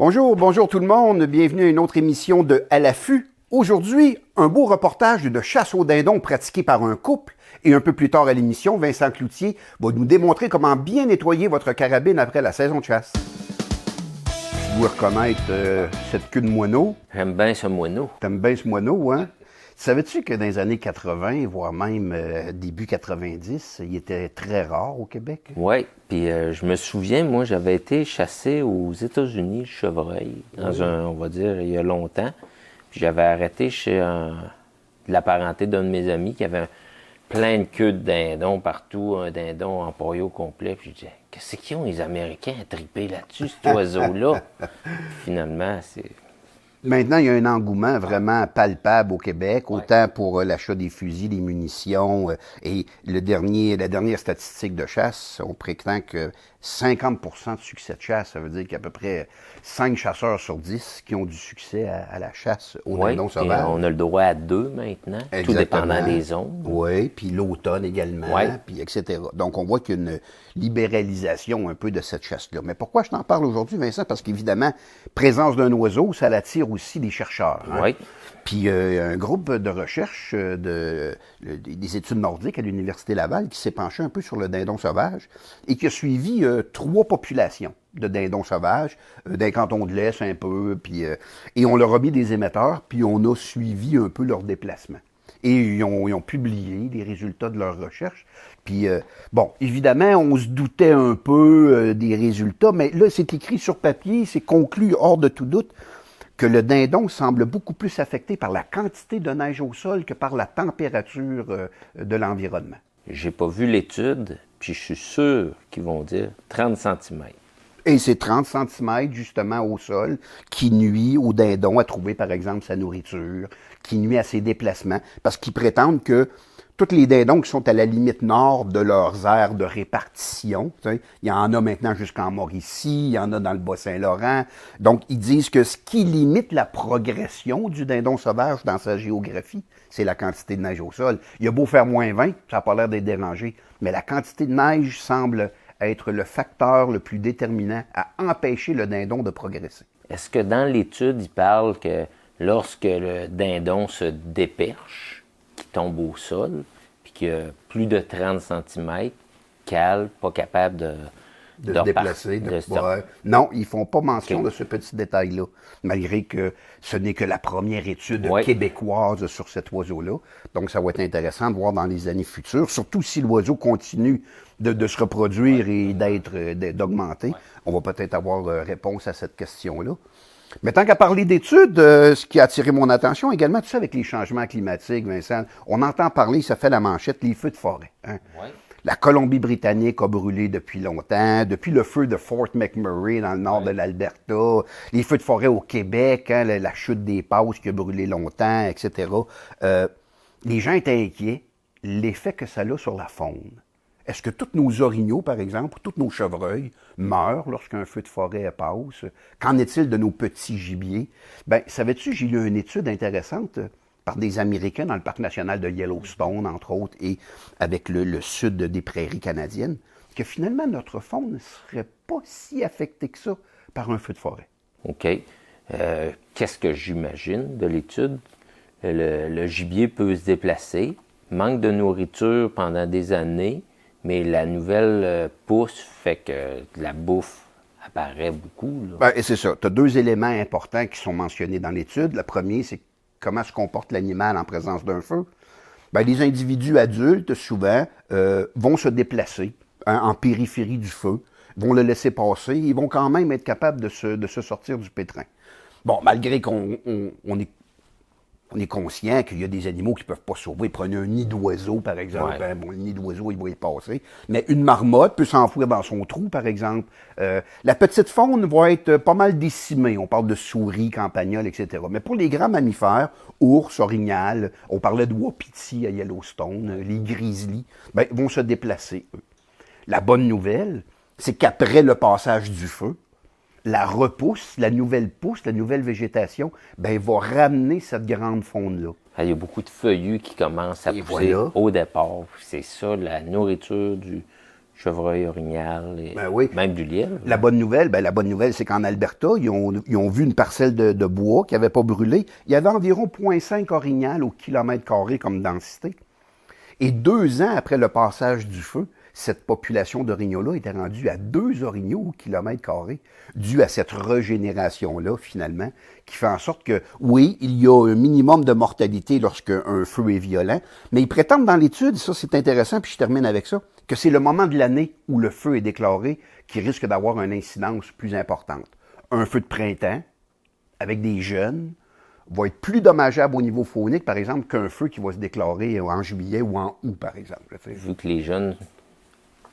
Bonjour, bonjour tout le monde. Bienvenue à une autre émission de À l'affût. Aujourd'hui, un beau reportage de chasse au dindon pratiqué par un couple. Et un peu plus tard à l'émission, Vincent Cloutier va nous démontrer comment bien nettoyer votre carabine après la saison de chasse. Vous reconnaître cette queue de moineau? J'aime bien ce moineau. T'aimes bien ce moineau, hein? Savais-tu que dans les années 80, voire même début 90, il était très rare au Québec? Oui, puis je me souviens, moi, j'avais été chassé aux États-Unis, le chevreuil, on va dire, il y a longtemps. Puis j'avais arrêté chez de la parenté d'un de mes amis qui avait plein de queues de dindons partout, un dindon en paillot complet. Puis je disais, qu'est-ce qu'ils ont les Américains à triper là-dessus, cet oiseau-là? Finalement, c'est... Maintenant, il y a un engouement vraiment palpable au Québec, autant pour l'achat des fusils, des munitions, et la dernière statistique de chasse, on prétend que 50% de succès de chasse, ça veut dire qu'il y a à peu près 5 chasseurs sur 10 qui ont du succès à la chasse au dindon sauvage. On a le droit à 2 maintenant, Exactement. tout dépendant des zones. Oui, puis l'automne également, puis etc. Donc, on voit qu'il y a une libéralisation un peu de cette chasse-là. Mais pourquoi je t'en parle aujourd'hui, Vincent? Parce qu'évidemment, présence d'un oiseau, ça l'attire aussi des chercheurs. Hein? Oui. Puis un groupe de recherche des études nordiques à l'Université Laval qui s'est penché un peu sur le dindon sauvage et qui a suivi 3 populations de dindons sauvages, d'un canton de l'Est un peu, puis, et on leur a mis des émetteurs, puis on a suivi un peu leur déplacement. Et ils ont publié les résultats de leurs recherches. Puis, bon, évidemment, on se doutait un peu des résultats, mais là, c'est écrit sur papier, c'est conclu hors de tout doute que le dindon semble beaucoup plus affecté par la quantité de neige au sol que par la température de l'environnement. J'ai pas vu l'étude, puis je suis sûr qu'ils vont dire 30 cm. Et c'est 30 cm, justement, au sol, qui nuit au dindon à trouver, par exemple, sa nourriture, qui nuit à ses déplacements, parce qu'ils prétendent que tous les dindons qui sont à la limite nord de leurs aires de répartition, il y en a maintenant jusqu'en Mauricie, il y en a dans le Bas-Saint-Laurent, donc ils disent que ce qui limite la progression du dindon sauvage dans sa géographie, c'est la quantité de neige au sol. Il a beau faire moins 20, ça n'a pas l'air d'être dérangé, mais la quantité de neige semble être le facteur le plus déterminant à empêcher le dindon de progresser. Est-ce que dans l'étude, il parle que lorsque le dindon se déperche, qui tombe au sol, puis qu'il y a plus de 30 cm, cale, pas capable de se déplacer. Non, ils ne font pas mention de ce petit détail-là, malgré que ce n'est que la première étude québécoise sur cet oiseau-là. Donc, ça va être intéressant de voir dans les années futures, surtout si l'oiseau continue de se reproduire et d'augmenter. On va peut-être avoir réponse à cette question-là. Mais tant qu'à parler d'études, ce qui a attiré mon attention également, tu sais, avec les changements climatiques, Vincent, on entend parler, ça fait la manchette, les feux de forêt. Hein? Oui. La Colombie-Britannique a brûlé depuis longtemps, depuis le feu de Fort McMurray dans le nord de l'Alberta, les feux de forêt au Québec, hein, la chute des Passes qui a brûlé longtemps, etc. Les gens étaient inquiets, l'effet que ça a sur la faune. Est-ce que tous nos orignaux, par exemple, ou tous nos chevreuils meurent lorsqu'un feu de forêt passe? Qu'en est-il de nos petits gibiers? Bien, savais-tu, j'ai lu une étude intéressante par des Américains dans le parc national de Yellowstone, entre autres, et avec le sud des prairies canadiennes, que finalement, notre faune ne serait pas si affectée que ça par un feu de forêt. OK. Qu'est-ce que j'imagine de l'étude? Le gibier peut se déplacer, manque de nourriture pendant des années, mais la nouvelle pousse fait que la bouffe apparaît beaucoup. Ben, et c'est ça. Tu as 2 éléments importants qui sont mentionnés dans l'étude. Le premier, c'est comment se comporte l'animal en présence d'un feu. Ben, les individus adultes, souvent, vont se déplacer en périphérie du feu, vont le laisser passer, ils vont quand même être capables de se sortir du pétrin. Bon, malgré qu'on est conscient qu'il y a des animaux qui ne peuvent pas sauver. Prenez un nid d'oiseau, par exemple. Ouais. Bon, le nid d'oiseau, il va y passer. Mais une marmotte peut s'enfouir dans son trou, par exemple. La petite faune va être pas mal décimée. On parle de souris, campagnols, etc. Mais pour les grands mammifères, ours, orignal, on parlait de wapiti à Yellowstone, les grizzlies, ben, vont se déplacer, eux. La bonne nouvelle, c'est qu'après le passage du feu, la repousse, la nouvelle végétation, ben, va ramener cette grande faune-là. Il y a beaucoup de feuillus qui commencent à pousser au départ. C'est ça, la nourriture du chevreuil, orignal, et oui. même du lièvre. La bonne nouvelle, c'est qu'en Alberta, ils ont vu une parcelle de bois qui n'avait pas brûlé. Il y avait environ 0,5 orignal au kilomètre carré comme densité. Et 2 ans après le passage du feu, cette population d'orignaux-là était rendue à 2 orignaux au kilomètre carré, dû à cette régénération-là, finalement, qui fait en sorte que, oui, il y a un minimum de mortalité lorsqu'un feu est violent, mais ils prétendent dans l'étude, ça c'est intéressant, puis je termine avec ça, que c'est le moment de l'année où le feu est déclaré qui risque d'avoir une incidence plus importante. Un feu de printemps, avec des jeunes, va être plus dommageable au niveau faunique, par exemple, qu'un feu qui va se déclarer en juillet ou en août, par exemple. Vu que les jeunes,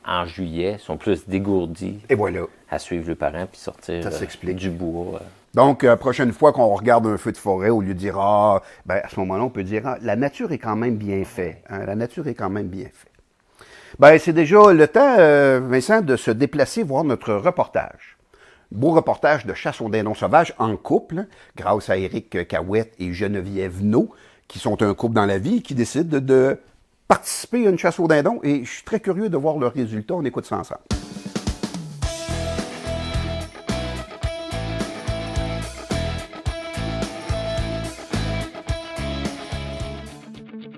en juillet, sont plus dégourdis et voilà. À suivre le parent puis sortir du bois. Donc, prochaine fois qu'on regarde un feu de forêt, au lieu de dire « Ah », à ce moment-là, on peut dire « Ah, la nature est quand même bien faite. Hein, la nature est quand même bien faite. » C'est déjà le temps, Vincent, de se déplacer voir notre reportage. Beau reportage de chasse aux dindons sauvages en couple, grâce à Éric Cahouette et Geneviève No, qui sont un couple dans la vie et qui décident de participer à une chasse aux dindons. Et je suis très curieux de voir le résultat. On écoute ça ensemble.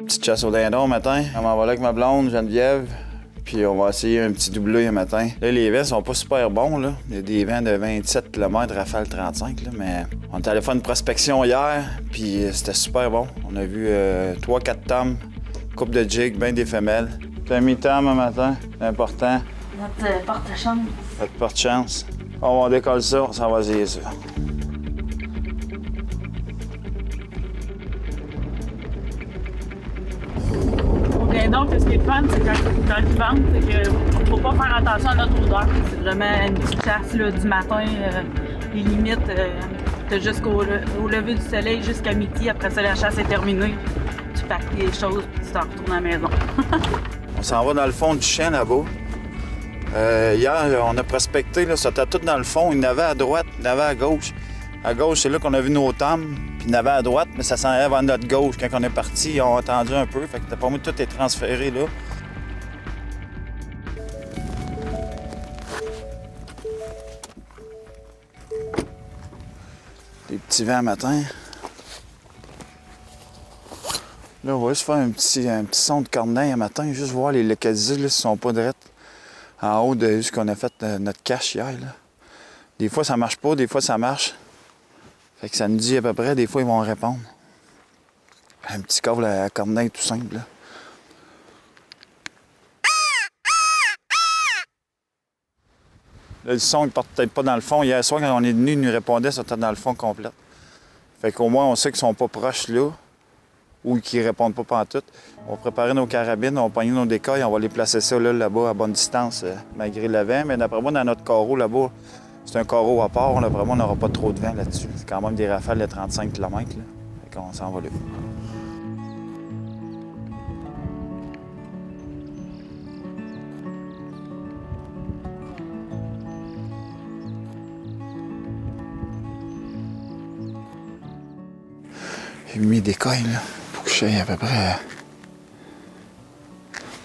Petite chasse aux dindons matin. On m'en va là avec ma blonde, Geneviève. Puis on va essayer un petit doublé un matin. Là, les vents sont pas super bons, là. Il y a des vents de 27 km, rafale 35, là. Mais on est allé faire une prospection hier, puis c'était super bon. On a vu 3-4 tomes, coupe de jigs, bien des femelles. T'as mis tom un matin, c'est important. Notre porte-chance. Notre porte-chance. On décolle ça, on s'en va essayer ça. Donc, ce qui est le fun, c'est quand ils vendent, c'est qu'il ne faut pas faire attention à notre odeur. C'est vraiment une petite chasse là, du matin. Les limites, t'as jusqu'au lever du soleil jusqu'à midi. Après ça, la chasse est terminée. Tu packs les choses puis tu t'en retournes à la maison. On s'en va dans le fond du champ là-bas. Hier, on a prospecté, là, ça était tout dans le fond. Il y en avait à droite, il y en avait à gauche. À gauche, c'est là qu'on a vu nos tomes. Puis il y en avait à droite, mais ça s'en allait vers notre gauche. Quand on est parti, ils ont attendu un peu. Fait que pour moi, tout est transféré là. Des petits vents matin. Là, on va juste faire un petit son de corneille un matin, juste voir les localiser, là, s'ils sont pas drettes. En haut de ce qu'on a fait notre cache hier. Là. Des fois, ça marche pas, des fois, ça marche. Fait que ça nous dit à peu près, des fois, ils vont répondre. Un petit câble à corneille tout simple, là. Là, le son, il porte peut-être pas dans le fond. Hier soir, quand on est venu, il nous répondait, ça était dans le fond complet. Fait qu'au moins, on sait qu'ils sont pas proches là, ou qu'ils répondent pas pantoute. On va préparer nos carabines, on va pogner nos décoils, on va les placer ça là-bas à bonne distance, malgré le vent. Mais d'après moi, dans notre carreau là-bas, c'est un carreau à part. D'après moi, on n'aura pas trop de vent là-dessus. C'est quand même des rafales de 35 km. Là. Fait qu'on s'en va là. J'ai mis des coils, là, pour que je sois à peu près... Là,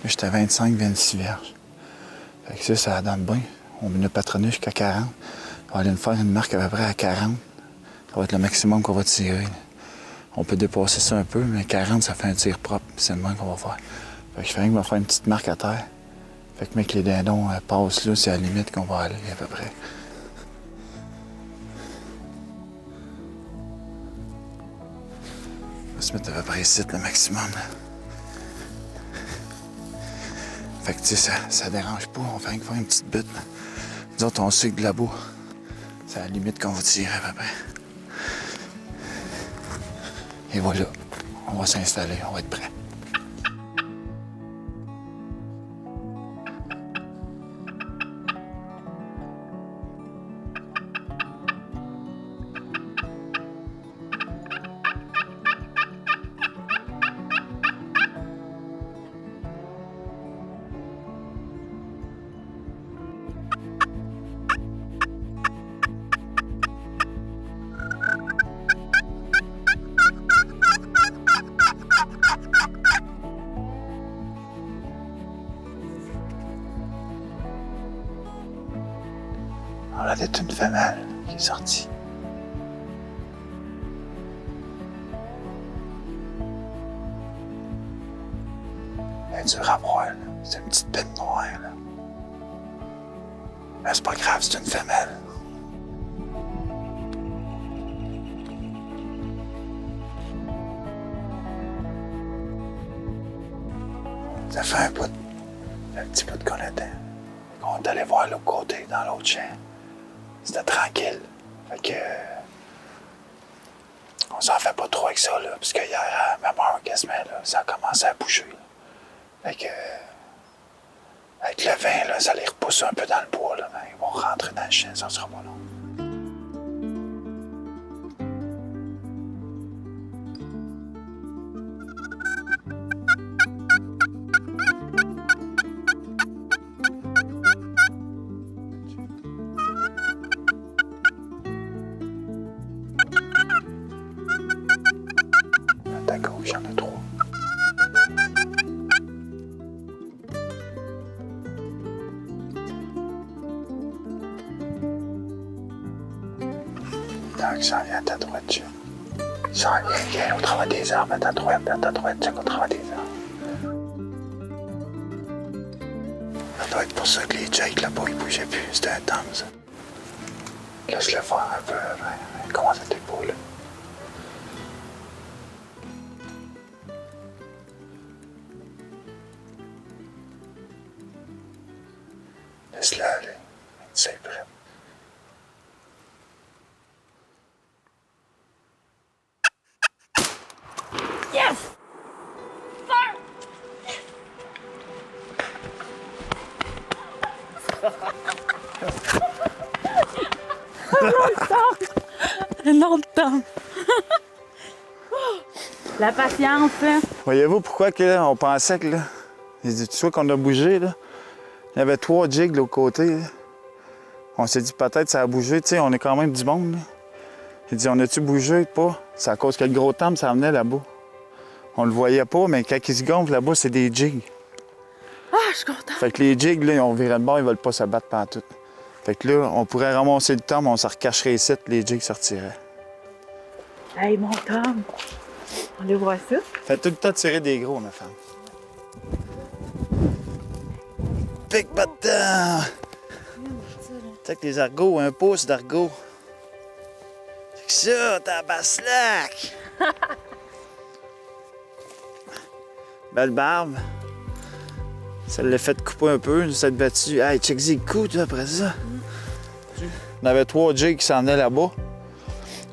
j'étais à 25-26 verges. Fait que ça donne bien. On a patronné jusqu'à 40. On va aller nous faire une marque à peu près à 40. Ça va être le maximum qu'on va tirer. Là. On peut dépasser ça un peu, mais 40, ça fait un tir propre. C'est le même qu'on va faire. Fait que je fais rien que faire une petite marque à terre. Fait que, mec, les dindons passent là, c'est à la limite qu'on va aller, à peu près. On va se mettre à peu près ici, le maximum. Là. Fait que, tu sais, ça dérange pas. On fait rien que faire une petite butte. Nous autres, on sait que de là-bas, c'est à la limite qu'on va tirer à peu près. Et voilà, on va s'installer, on va être prêt. l'air d'être une femelle qui est sortie. Elle est dure à voir, là. C'est une petite bête noire, là. Mais c'est pas grave, c'est une femelle. Ça fait un petit bout qu'on était. On est allé voir l'autre côté, dans l'autre champ. C'était tranquille. Fait que... on s'en fait pas trop avec ça, là. Parce que hier, à même heure, quasiment, là, ça a commencé à bouger, là. Fait que... avec le vin, là, ça les repousse un peu dans le bois, là. Mais ils vont rentrer dans le champ, ça sera pas long. À gauche, il y en a 3. Donc, ça vient à ta droite, tu. Ça vient au travers des arbres, à ta droite, tu au travers des arbres. Ça doit être pour ça que les Jake là-bas, ils bougeaient plus. C'était un temps, ça. Laisse-le faire un peu, il commence à t'épauler. Laisse-le aller. C'est prêt. Yes! Un autre temps. La patience, hein? Voyez-vous pourquoi que, là, on pensait que là, tu vois qu'on a bougé, là, il y avait 3 jigs de l'autre côté. Là. On s'est dit peut-être ça a bougé, tu sais, on est quand même du monde. Là. Il dit on a-tu bougé pas? C'est à cause que le gros temple ça venait là-bas. On le voyait pas, mais quand il se gonfle là-bas, c'est des jigs. Ah, je suis contente. Fait que les jigs, là, ils ont viré de bord, ils veulent pas se battre pantoute. Fait que là, on pourrait ramasser le temple, on se recacherait ici, les jigs sortiraient. Hey, mon Tom, on les voit ça? Fait tout le temps tirer des gros, ma femme. Pic battant! T'as que les argots, un pouce d'argot. C'est que ça, ta basse-lac! Belle barbe. Ça l'a fait couper un peu, cette battue. Hey, check-y le coup, toi, après ça. On avait 3 jigs qui s'en venaient là-bas.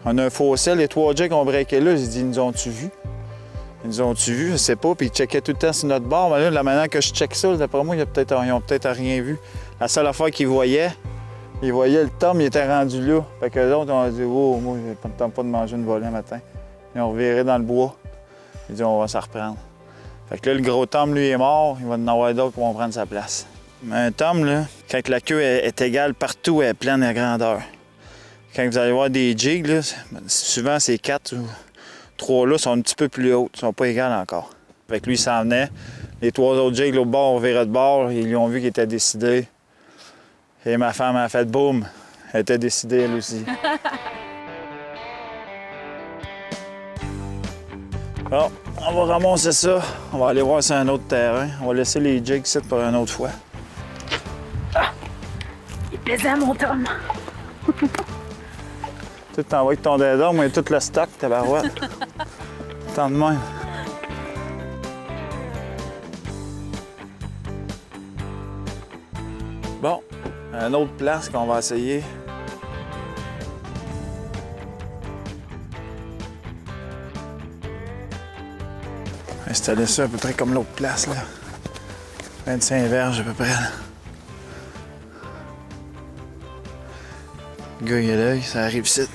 On a un fossé, les 3 jigs ont breaké là. J'ai dit, ils nous ont-tu vu? Ils nous ont-tu vu? Je sais pas. Puis ils checkaient tout le temps sur notre bord. Mais là, la manière que je check ça, d'après moi, ils ont peut-être rien vu. La seule affaire qu'ils voyaient, le tome, il était rendu là. Fait que les autres, on a dit, oh, moi, j'ai pas le temps de manger une volée le matin. Ils ont reviré dans le bois. Ils dit, on va s'en reprendre. Fait que là, le gros tome, lui, est mort. Il va en avoir d'autres qui vont prendre sa place. Mais un tome, là, quand la queue est égale partout, elle est pleine de grandeur. Quand vous allez voir des jigs, là, souvent, ces 4 ou 3 là sont un petit peu plus hautes. Ils sont pas égales encore. Fait que lui, il s'en venait. Les 3 autres jigs, l'autre bord, on virait de bord. Ils lui ont vu qu'il était décidé. Et ma femme a fait boum. Elle était décidée, elle aussi. Bon, on va ramasser ça. On va aller voir sur un autre terrain. On va laisser les jigs ici pour une autre fois. Ah! Il est pesant, mon Tom. Tu t'envoies ton dédon, mais tout le stock, tabarouette. Tant de même. Bon, une autre place qu'on va essayer. Installer ça à peu près comme l'autre place, là. 25 verges à peu près, là. Le gars, il a l'œil, ça arrive ici.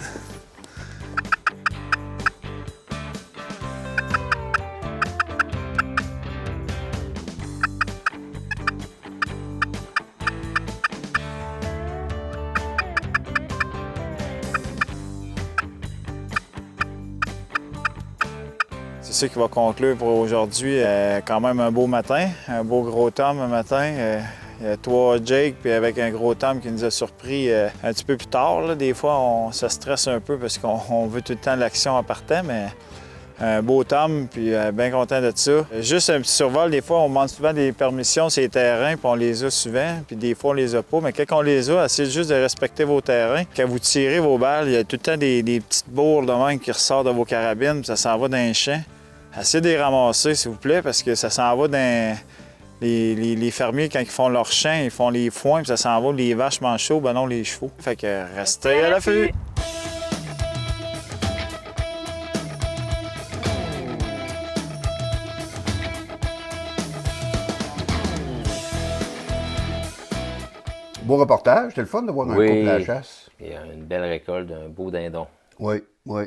C'est ça qui va conclure pour aujourd'hui. Quand même un beau matin, un beau gros tome un matin. Il y a 3 Jake, puis avec un gros Tom qui nous a surpris un petit peu plus tard. Là. Des fois, on se stresse un peu parce qu'on veut tout le temps l'action en partant, mais un beau Tom, puis bien content de ça. Juste un petit survol, des fois, on demande souvent des permissions sur les terrains, puis on les a souvent, puis des fois, on les a pas. Mais quand on les a, essayez juste de respecter vos terrains. Quand vous tirez vos balles, il y a tout le temps des petites bourres de même qui ressortent de vos carabines, puis ça s'en va dans les champs. Essayez de les ramasser, s'il vous plaît, parce que ça s'en va dans... Les fermiers, quand ils font leur champ, ils font les foins, puis ça s'en va, les vaches mangent chaud, ben non, les chevaux. Fait que restez à l'affût! Beau reportage, c'était le fun de voir un couple à la chasse. Il y a une belle récolte d'un beau dindon. Oui, oui.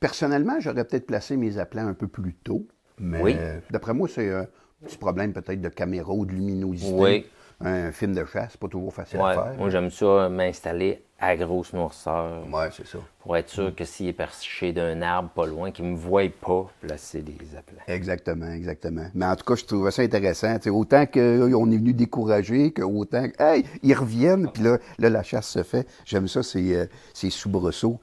Personnellement, j'aurais peut-être placé mes appelants un peu plus tôt, mais d'après moi, c'est un petit problème peut-être de caméra ou de luminosité. Oui. Un film de chasse, c'est pas toujours facile à faire. Moi, j'aime ça m'installer à grosse noirceur. Oui, c'est ça. Pour être sûr que s'il est perché d'un arbre pas loin, qu'il ne me voie pas placer des appelants. Exactement, exactement. Mais en tout cas, je trouvais ça intéressant. T'sais, autant qu'on est venu décourager, qu'autant hey, ils reviennent, puis là, la chasse se fait. J'aime ça, c'est soubresauts.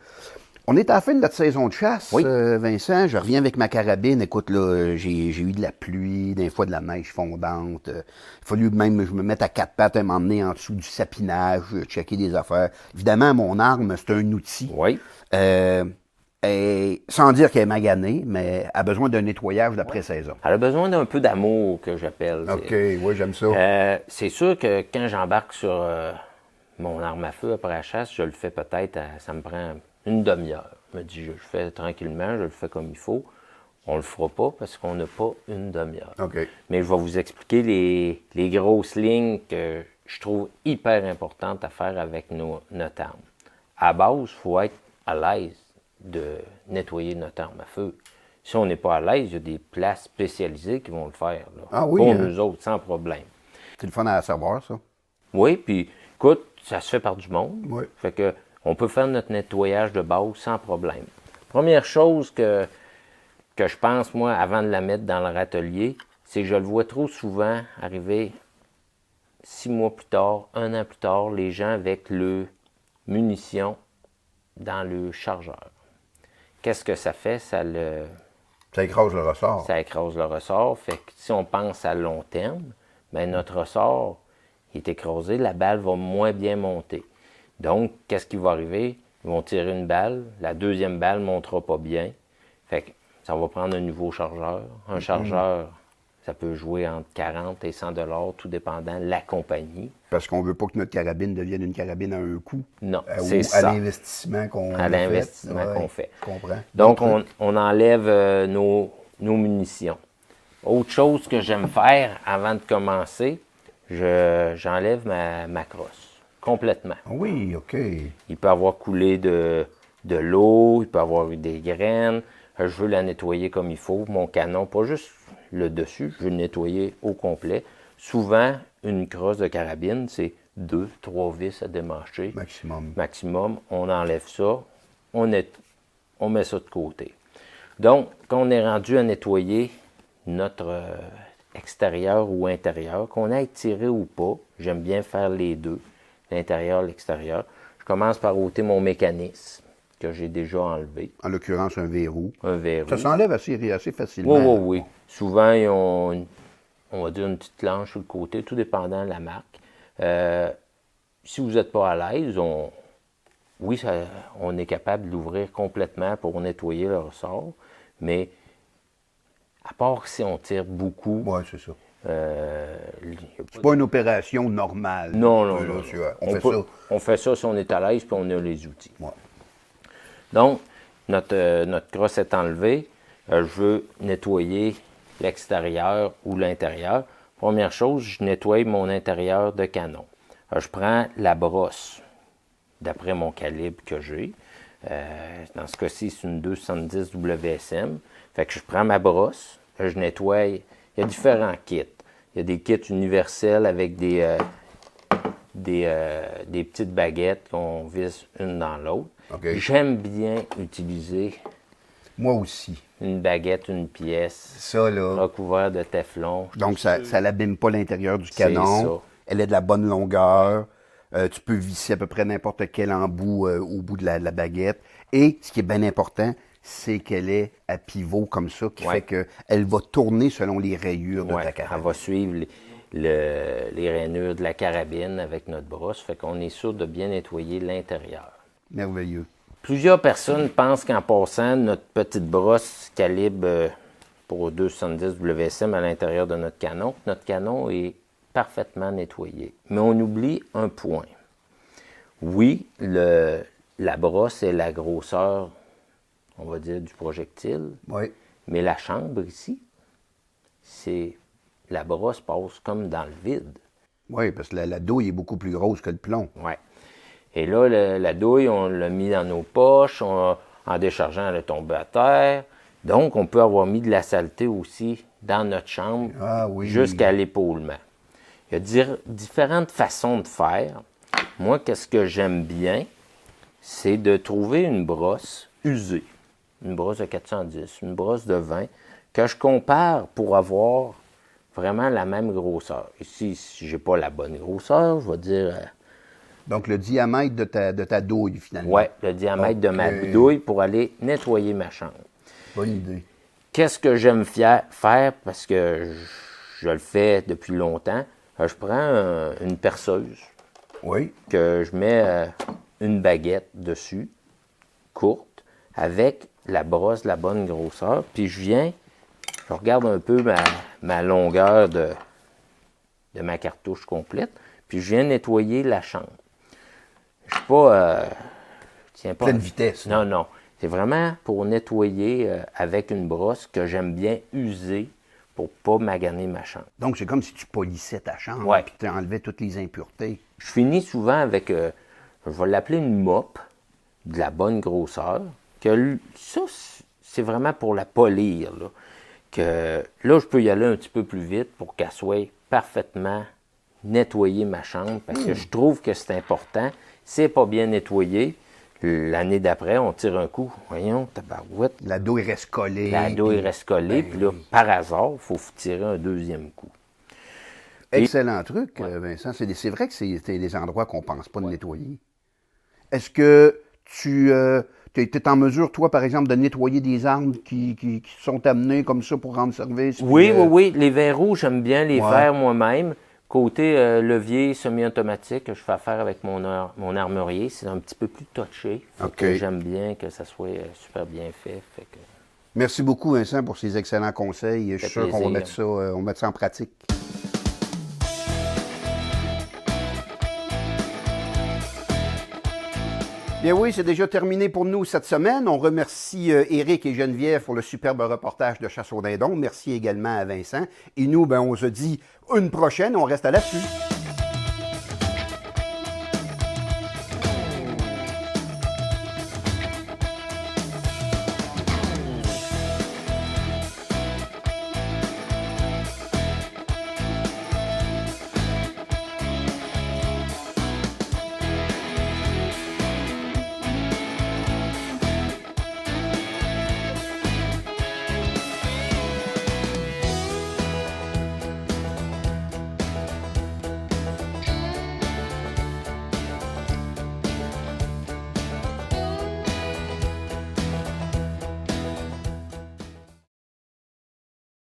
On est à la fin de notre saison de chasse, Vincent. Je reviens avec ma carabine. Écoute, là, j'ai eu de la pluie, des fois de la neige fondante. Il a fallu même que je me mette à quatre pattes, m'emmener en dessous du sapinage, checker des affaires. Évidemment, mon arme, c'est un outil. Oui. Et sans dire qu'elle est maganée, mais elle a besoin d'un nettoyage d'après-saison. Elle a besoin d'un peu d'amour, que j'appelle. OK, oui, j'aime ça. C'est sûr que quand j'embarque sur mon arme à feu après la chasse, je le fais peut-être, ça me prend une demi-heure. Je me dis, je le fais tranquillement, je le fais comme il faut. On le fera pas parce qu'on n'a pas une demi-heure. OK. Mais je vais vous expliquer les grosses lignes que je trouve hyper importantes à faire avec notre arme. À base, il faut être à l'aise de nettoyer notre arme à feu. Si on n'est pas à l'aise, il y a des places spécialisées qui vont le faire. Là, ah oui, pour nous autres, sans problème. C'est le fun à savoir, ça. Oui, puis écoute, ça se fait par du monde. Oui. Fait que on peut faire notre nettoyage de base sans problème. Première chose que je pense, moi, avant de la mettre dans le râtelier, c'est que je le vois trop souvent arriver 6 mois plus tard, 1 an plus tard, les gens avec le munitions dans le chargeur. Qu'est-ce que ça fait? Ça écrase le ressort. Ça écrase le ressort. Fait que si on pense à long terme, bien, notre ressort est écrasé, la balle va moins bien monter. Donc, qu'est-ce qui va arriver? Ils vont tirer une balle, la deuxième balle ne montera pas bien. Fait que ça va prendre un nouveau chargeur. Un chargeur, ça peut jouer entre 40 et 100 $, tout dépendant de la compagnie. Parce qu'on ne veut pas que notre carabine devienne une carabine à un coup. Non, c'est ça. À l'investissement qu'on fait. À l'investissement qu'on fait. Je comprends. Donc, on enlève nos munitions. Autre chose que j'aime faire avant de commencer, j'enlève ma crosse. Complètement. Oui, OK. Il peut avoir coulé de l'eau, il peut avoir eu des graines. Je veux la nettoyer comme il faut. Mon canon, pas juste le dessus, je veux le nettoyer au complet. Souvent, une crosse de carabine, c'est 2-3 vis à démancher. Maximum. On enlève ça, on met ça de côté. Donc, quand on est rendu à nettoyer notre extérieur ou intérieur, qu'on aille tirer ou pas, j'aime bien faire les deux. L'intérieur, l'extérieur. Je commence par ôter mon mécanisme que j'ai déjà enlevé. En l'occurrence, un verrou. Un verrou. Ça s'enlève assez facilement. Oui. Souvent, ils ont, on va dire, une petite planche sur le côté, tout dépendant de la marque. Si vous n'êtes pas à l'aise, on est capable de l'ouvrir complètement pour nettoyer le ressort, mais à part si on tire beaucoup... Oui, c'est ça. C'est pas une opération normale. Non. On fait ça si on est à l'aise et on a les outils. Ouais. Donc, notre crosse est enlevée. Je veux nettoyer l'extérieur ou l'intérieur. Première chose, je nettoie mon intérieur de canon. Je prends la brosse d'après mon calibre que j'ai. Dans ce cas-ci, c'est une 270 WSM. Fait que je prends ma brosse, je nettoie. Il y a différents kits. Il y a des kits universels avec des petites baguettes qu'on visse une dans l'autre. Okay. J'aime bien utiliser Moi aussi. Une baguette, une pièce. Ça, là. Recouvert de téflon. Donc, ça n'abîme pas l'intérieur du C'est canon. ça. Elle est de la bonne longueur. Tu peux visser à peu près n'importe quel embout au bout de la baguette. Et ce qui est bien important, c'est qu'elle est à pivot comme ça, qui fait qu'elle va tourner selon les rayures de ta carabine. Elle va suivre les rainures de la carabine avec notre brosse. Fait qu'on est sûr de bien nettoyer l'intérieur. Merveilleux. Plusieurs personnes pensent qu'en passant notre petite brosse calibre pour 270 WSM à l'intérieur de notre canon est parfaitement nettoyé. Mais on oublie un point. Oui, la brosse est la grosseur, on va dire, du projectile. Oui. Mais la chambre ici, la brosse passe comme dans le vide. Oui, parce que la douille est beaucoup plus grosse que le plomb. Oui. Et là, la douille, on l'a mis dans nos poches, en déchargeant, elle est tombée à terre. Donc, on peut avoir mis de la saleté aussi dans notre chambre jusqu'à l'épaulement. Il y a différentes façons de faire. Moi, qu'est-ce que j'aime bien, c'est de trouver une brosse usée, une brosse de 410, une brosse de 20, que je compare pour avoir vraiment la même grosseur. Ici, si je n'ai pas la bonne grosseur, je vais dire... Donc, le diamètre de ta douille, finalement. Oui, le diamètre de ma douille pour aller nettoyer ma chambre. Bonne idée. Qu'est-ce que j'aime faire, parce que je le fais depuis longtemps, je prends une perceuse, que je mets une baguette dessus, courte, avec la brosse de la bonne grosseur, puis je regarde un peu ma longueur de ma cartouche complète, puis je viens nettoyer la chambre. Je ne suis pas... pleine vitesse. Non, non. C'est vraiment pour nettoyer avec une brosse que j'aime bien user pour ne pas maganer ma chambre. Donc, c'est comme si tu polissais ta chambre et tu enlevais toutes les impuretés. Je finis souvent avec, je vais l'appeler une mop, de la bonne grosseur. Ça, c'est vraiment pour la polir. Là je peux y aller un petit peu plus vite pour qu'elle soit parfaitement nettoyer ma chambre parce que je trouve que c'est important. C'est pas bien nettoyé. L'année d'après, on tire un coup. Voyons, tabarouette. La douille reste collée. La douille reste collée. Puis là, par hasard, il faut tirer un deuxième coup. Excellent truc, Vincent. C'est vrai que c'est des endroits qu'on ne pense pas de nettoyer. Est-ce que tu es en mesure, toi, par exemple, de nettoyer des armes qui sont amenées comme ça pour rendre service? Oui. Les verrous, j'aime bien les faire moi-même. Côté levier semi-automatique, je fais affaire avec mon armurier. C'est un petit peu plus touché. J'aime bien que ça soit super bien fait. Merci beaucoup, Vincent, pour ces excellents conseils. Je suis sûr qu'on va mettre ça en pratique. Bien oui, c'est déjà terminé pour nous cette semaine. On remercie Éric et Geneviève pour le superbe reportage de Chasse au dindon. Merci également à Vincent. Et nous, on se dit une prochaine. On reste à l'affût.